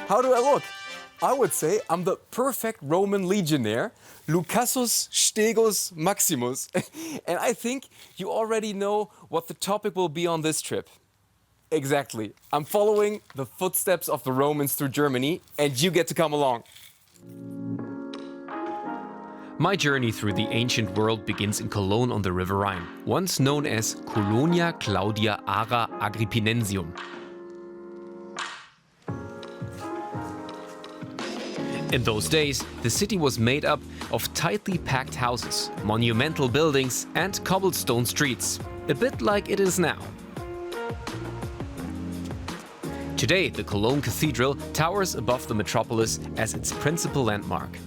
How do I look? I would say I'm the perfect Roman legionnaire, Lukas Stegus Maximus. And I think you already know what the topic will be on this trip. Exactly. I'm following the footsteps of the Romans through Germany, and you get to come along. My journey through the ancient world begins in Cologne on the River Rhine, once known as Colonia Claudia Ara Agrippinensium. In those days, the city was made up of tightly packed houses, monumental buildings, and cobblestone streets, a bit like it is now. Today, the Cologne Cathedral towers above the metropolis as its principal landmark.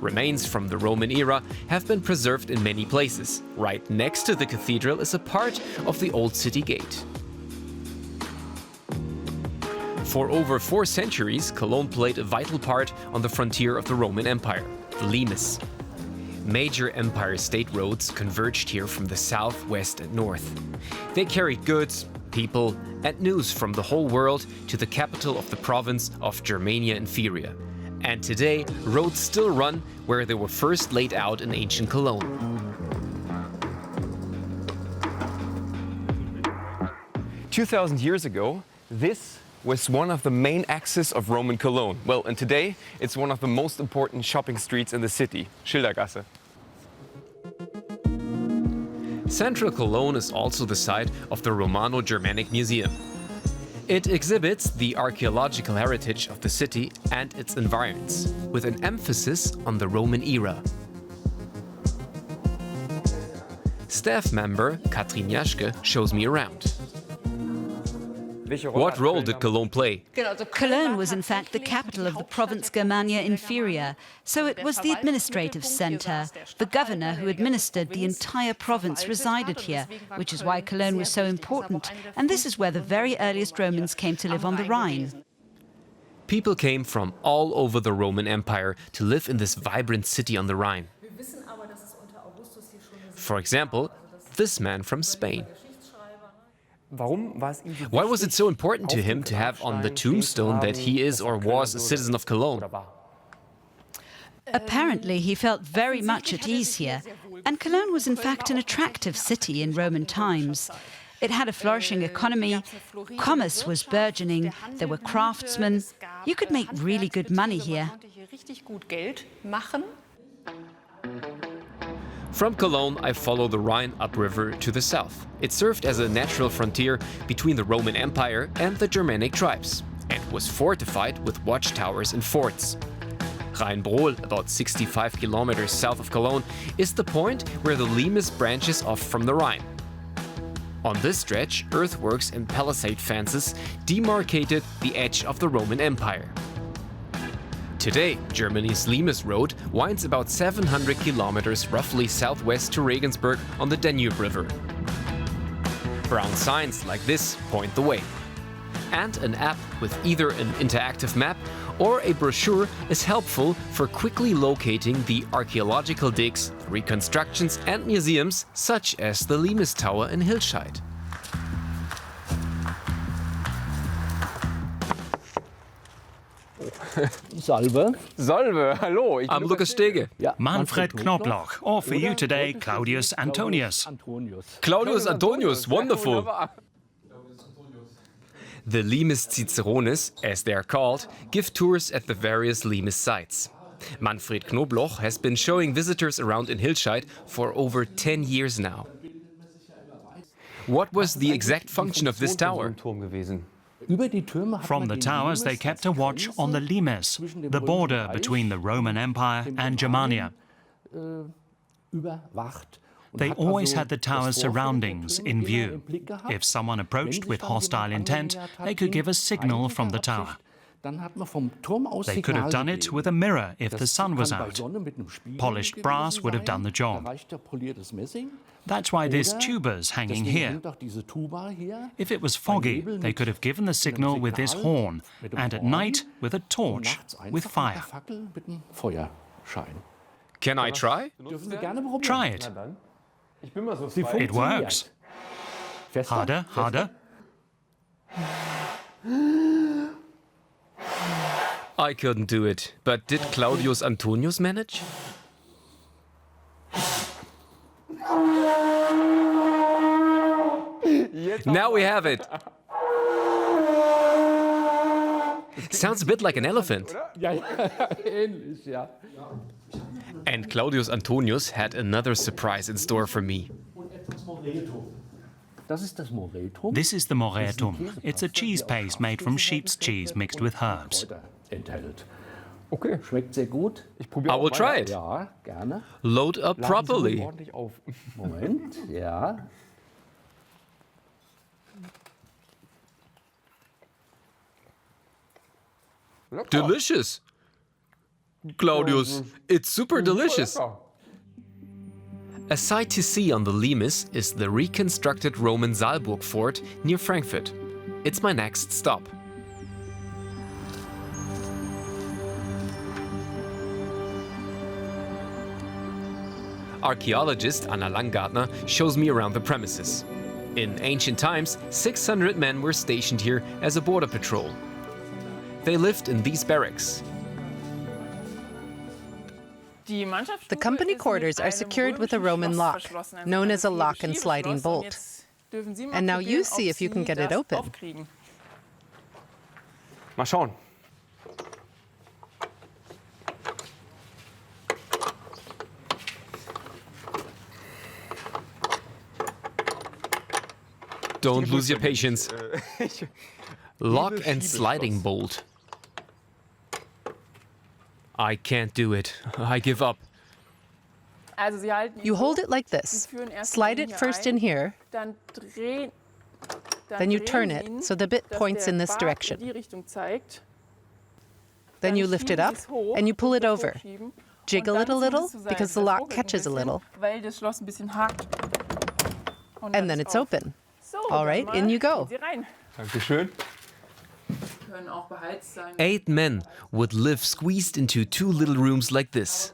Remains from the Roman era have been preserved in many places. Right next to the cathedral is a part of the old city gate. For over 4 centuries, Cologne played a vital part on the frontier of the Roman Empire, the Limes. Major Empire State roads converged here from the south, west and north. They carried goods, people and news from the whole world to the capital of the province of Germania Inferior. And today, roads still run where they were first laid out in ancient Cologne. "2,000 years ago, this was one of the main axes of Roman Cologne. Well, and today it's one of the most important shopping streets in the city, Schildergasse. Central Cologne is also the site of the Romano-Germanic Museum. It exhibits the archaeological heritage of the city and its environs, with an emphasis on the Roman era. Staff member Katrin Jaschke shows me around. What role did Cologne play? Cologne was in fact the capital of the province Germania Inferior, so it was the administrative centre. The governor who administered the entire province resided here, which is why Cologne was so important, and this is where the very earliest Romans came to live on the Rhine. People came from all over the Roman Empire to live in this vibrant city on the Rhine. For example, this man from Spain. Why was it so important to him to have on the tombstone that he is or was a citizen of Cologne? Apparently he felt very much at ease here, and Cologne was in fact an attractive city in Roman times. It had a flourishing economy, commerce was burgeoning, there were craftsmen. You could make really good money here. From Cologne, I follow the Rhine upriver to the south. It served as a natural frontier between the Roman Empire and the Germanic tribes, and was fortified with watchtowers and forts. Rheinbrohl, about 65 kilometers south of Cologne, is the point where the Limes branches off from the Rhine. On this stretch, earthworks and palisade fences demarcated the edge of the Roman Empire. Today, Germany's Limes Road winds about 700 kilometers roughly southwest to Regensburg on the Danube River. Brown signs like this point the way. And an app with either an interactive map or a brochure is helpful for quickly locating the archaeological digs, reconstructions and museums such as the Limes Tower in Hillside. Salve. Salve, hallo. I'm Lukas Stege. Manfred Knobloch, or for you today, Claudius Antonius. Claudius Antonius, wonderful. The Limes Cicerones, as they are called, give tours at the various Limes sites. Manfred Knobloch has been showing visitors around in Hillside for over 10 years now. What was the exact function of this tower? From the towers, they kept a watch on the Limes, the border between the Roman Empire and Germania. They always had the tower's surroundings in view. If someone approached with hostile intent, they could give a signal from the tower. They could have done it with a mirror if the sun was out. Polished brass would have done the job. That's why this tuba's hanging here. If it was foggy, they could have given the signal with this horn, and at night with a torch with fire. Can I try? Try it. It works. Harder, harder. I couldn't do it, but did Claudius Antonius manage? Now we have it. Sounds a bit like an elephant. And Claudius Antonius had another surprise in store for me. This is the Moretum. It's a cheese paste made from sheep's cheese mixed with herbs. I will try it. Load up properly. Delicious. Claudius, it's super delicious. A sight to see on the Līmes is the reconstructed Roman Saalburg Fort near Frankfurt. It's my next stop. Archaeologist Anna Langgartner shows me around the premises. In ancient times, 600 men were stationed here as a border patrol. They lived in these barracks. The company quarters are secured with a Roman lock, known as a lock and sliding bolt. And now you see if you can get it open. Mal schauen. Don't lose your patience. Lock and sliding bolt. I can't do it. I give up. You hold it like this. Slide it first in here, then you turn it so the bit points in this direction. Then you lift it up and you pull it over. Jiggle it a little because the lock catches a little. And then it's open. All right, in you go. Dankeschön. 8 men would live squeezed into 2 little rooms like this.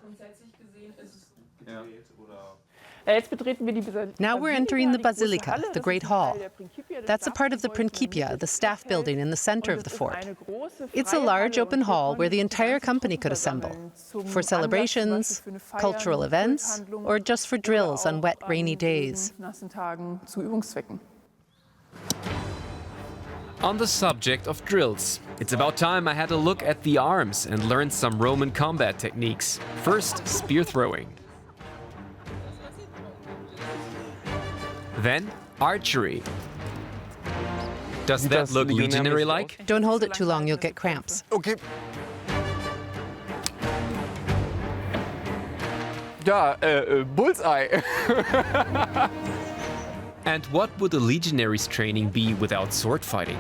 Now we're entering the Basilica, the Great Hall. That's a part of the Principia, the staff building in the center of the fort. It's a large open hall where the entire company could assemble, for celebrations, cultural events, or just for drills on wet, rainy days. On the subject of drills, it's about time I had a look at the arms and learned some Roman combat techniques. First, spear throwing. Then, archery. Does that look legionary-like? Don't hold it too long, you'll get cramps. Okay. Ja, Bullseye. And what would a legionary's training be without sword fighting?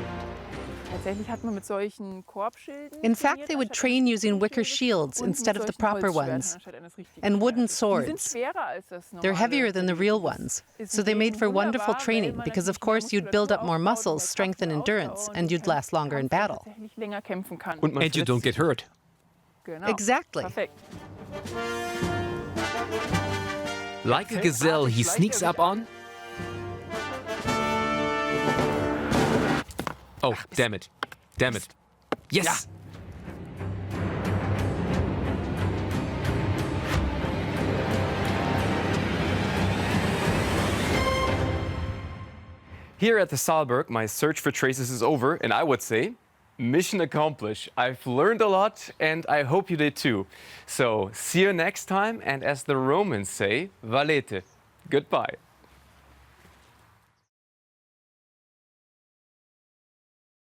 In fact, they would train using wicker shields instead of the proper ones, and wooden swords. They're heavier than the real ones, so they made for wonderful training because, of course, you'd build up more muscles, strength and endurance, and you'd last longer in battle. And you don't get hurt. Exactly. Like a gazelle, he sneaks up on. Oh, damn it. Damn it. Yes! Here at the Saalburg, my search for traces is over, and I would say, mission accomplished. I've learned a lot, and I hope you did too. So, see you next time, and as the Romans say, valete. Goodbye.